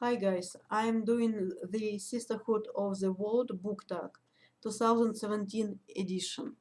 Hi guys, I'm doing the Sisterhood of the World book tag 2017 edition.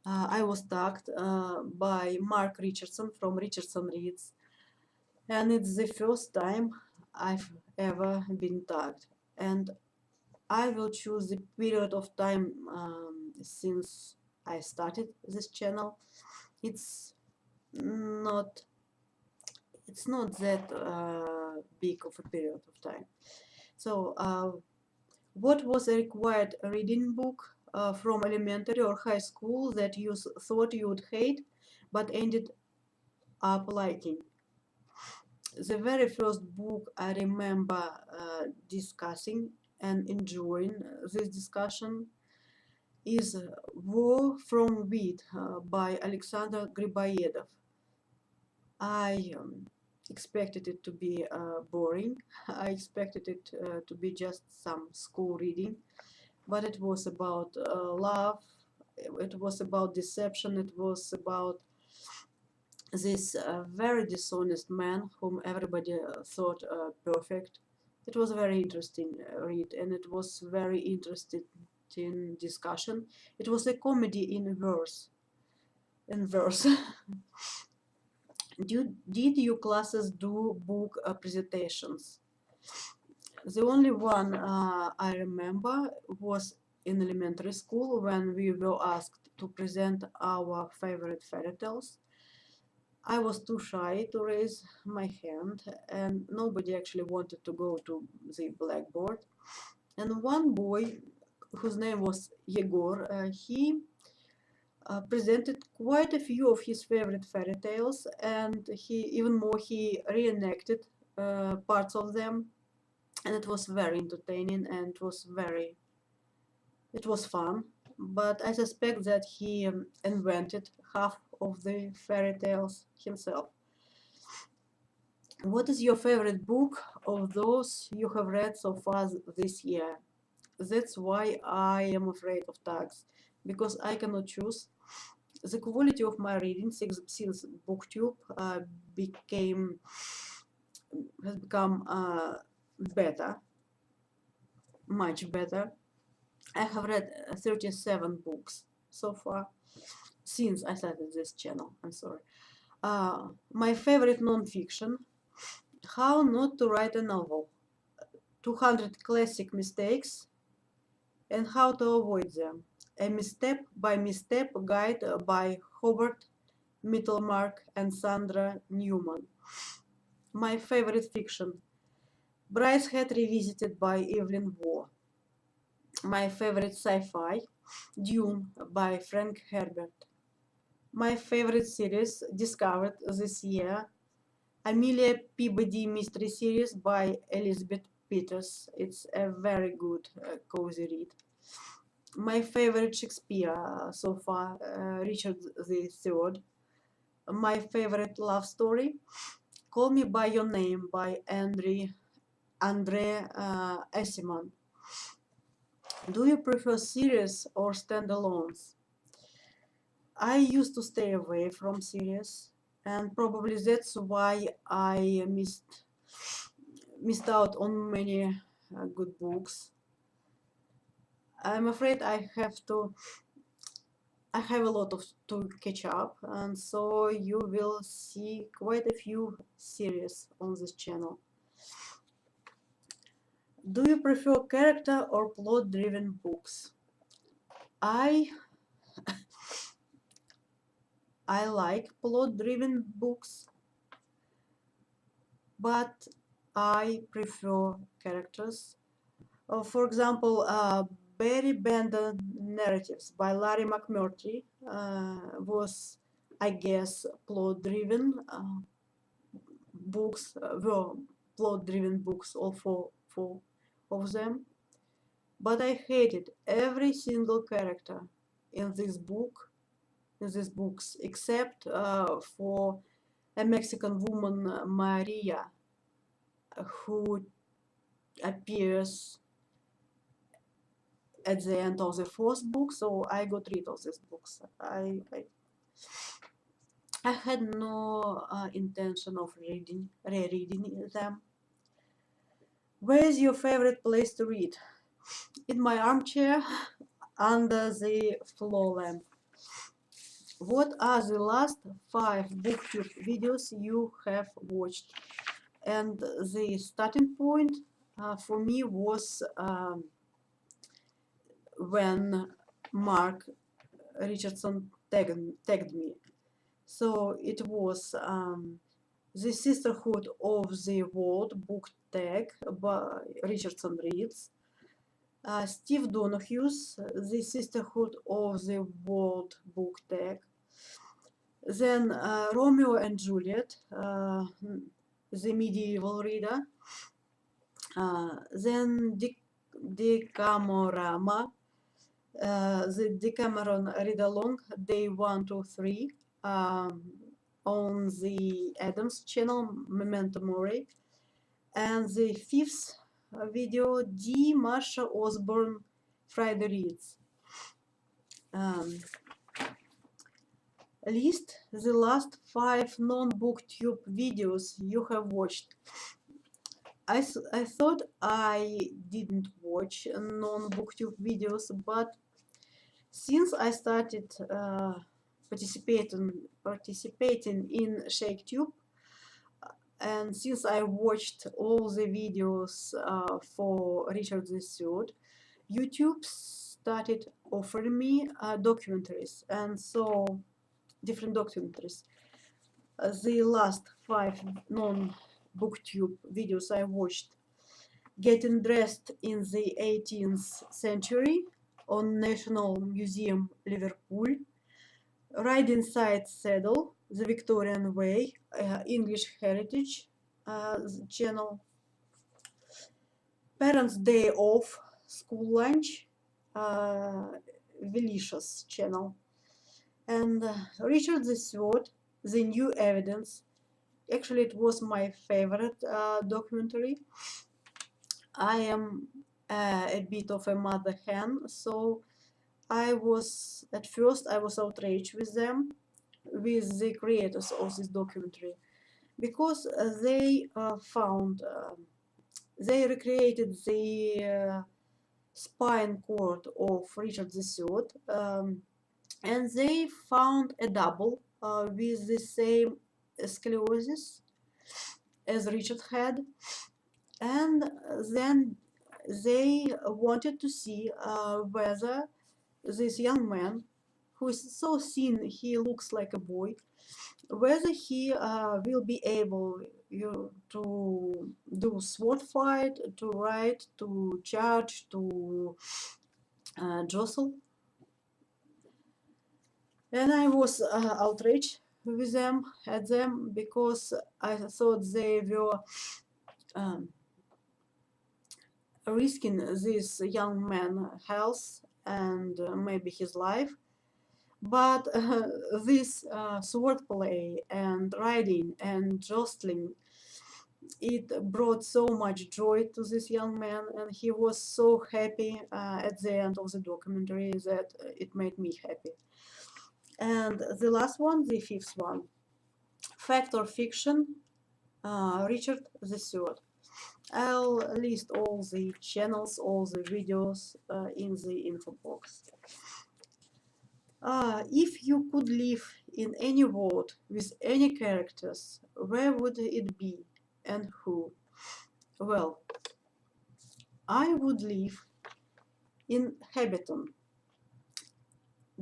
I was tagged by Mark Richardson from Richardson Reads, and it's the first time I've ever been tagged. And I will choose the period of time since I started this channel. It's not it's not that big of a period of time. So what was a required reading book from elementary or high school that you thought you would hate but ended up liking? The very first book I remember discussing and enjoying this discussion is War from Wheat by Alexander Griboedov. I expected it to be boring. I expected it to be just some school reading, but it was about love, it was about deception, it was about this very dishonest man whom everybody thought perfect. It was a very interesting read, and it was very interesting discussion. It was a comedy in verse. In verse. Did your classes do book presentations? The only one I remember was in elementary school when we were asked to present our favorite fairy tales. I was too shy to raise my hand, and nobody actually wanted to go to the blackboard. And one boy, whose name was Yegor, he presented quite a few of his favorite fairy tales, and he reenacted parts of them, and it was very entertaining and it was fun. But I suspect that he invented half of the fairy tales himself. What is your favorite book of those you have read so far this year? That's why I am afraid of tags, because I cannot choose. The quality of my reading since BookTube became has become better, much better. I have read 37 books so far since I started this channel. I'm sorry. My favorite non-fiction: How Not to Write a Novel, 200 Classic Mistakes and How to Avoid Them, a misstep-by-misstep guide by Herbert, Mittelmark, and Sandra Newman. My favorite fiction: Brideshead Revisited by Evelyn Waugh. My favorite sci-fi: Dune by Frank Herbert. My favorite series discovered this year: Amelia Peabody mystery series by Elizabeth Peters. It's a very good cozy read. My favorite Shakespeare so far, Richard III. My favorite love story: Call Me by Your Name by André Aciman. Do you prefer series or standalones? I used to stay away from series, and probably that's why I missed out on many good books. I'm afraid I have a lot of to catch up, and so you will see quite a few series on this channel. Do you prefer character or plot-driven books? I I like plot-driven books, but I prefer characters. For example, Barry Bender Narratives by Larry McMurtry was, I guess, plot-driven books. Were plot-driven books, all four of them. But I hated every single character in this book, in these books, except for a Mexican woman, Maria, who appears at the end of the fourth book, so I got rid of these books. I had no intention of rereading them. Where's your favorite place to read? In my armchair, under the floor lamp. What are the last 5 booktube videos you have watched? And the starting point for me was when Mark Richardson tagged me. So it was the Sisterhood of the World book tag by Richardson Reads. Steve Donohue's The Sisterhood of the World book tag. Then Romeo and Juliet, the medieval reader. Then Decamorama, the Decameron read along day 1 to 3 on the Adams channel, Memento Mori. And the 5th video, D. Marsha Osborne, Friday Reads. List the last 5 non-booktube videos you have watched. I thought I didn't watch non-booktube videos, but since I started participating in ShakeTube, and since I watched all the videos for Richard III, YouTube started offering me documentaries, and so different documentaries. The last 5 non-booktube videos I watched: Getting Dressed in the 18th Century on National Museum, Liverpool, Riding Side Saddle, The Victorian Way, English Heritage channel, Parents' Day Off, School Lunch, Delicious channel, and Richard III, The New Evidence. Actually, it was my favorite documentary. I am a bit of a mother hen, so at first I was outraged with them, with the creators of this documentary, because they recreated the spine cord of Richard III, and they found a double with the same scoliosis as Richard had, and then they wanted to see whether this young man, who is so thin he looks like a boy, whether he will be able to do sword fight, to ride, to charge, to jostle. And I was outraged with them, at them, because I thought they were risking this young man's health and maybe his life. But this swordplay and riding and jostling, it brought so much joy to this young man, and he was so happy at the end of the documentary that it made me happy. And the last one, the 5th one, Fact or Fiction, Richard III. I'll list all the channels, all the videos in the info box. If you could live in any world with any characters, where would it be and who? Well, I would live in Hobbiton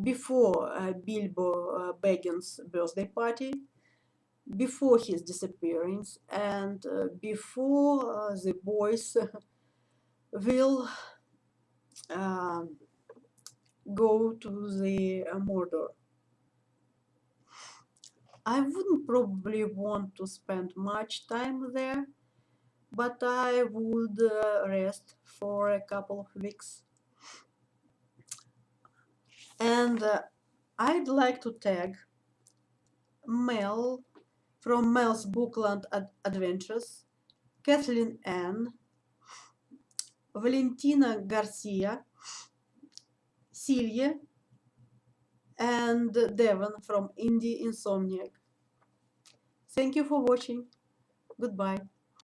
before Bilbo Baggins' birthday party, before his disappearance, and before the boys will go to the Mordor. I wouldn't probably want to spend much time there, but I would rest for a couple of weeks. And I'd like to tag Mel from Mel's Bookland Adventures, Kathleen Ann, Valentina Garcia, Celia, and Devon from Indie Insomniac. Thank you for watching. Goodbye.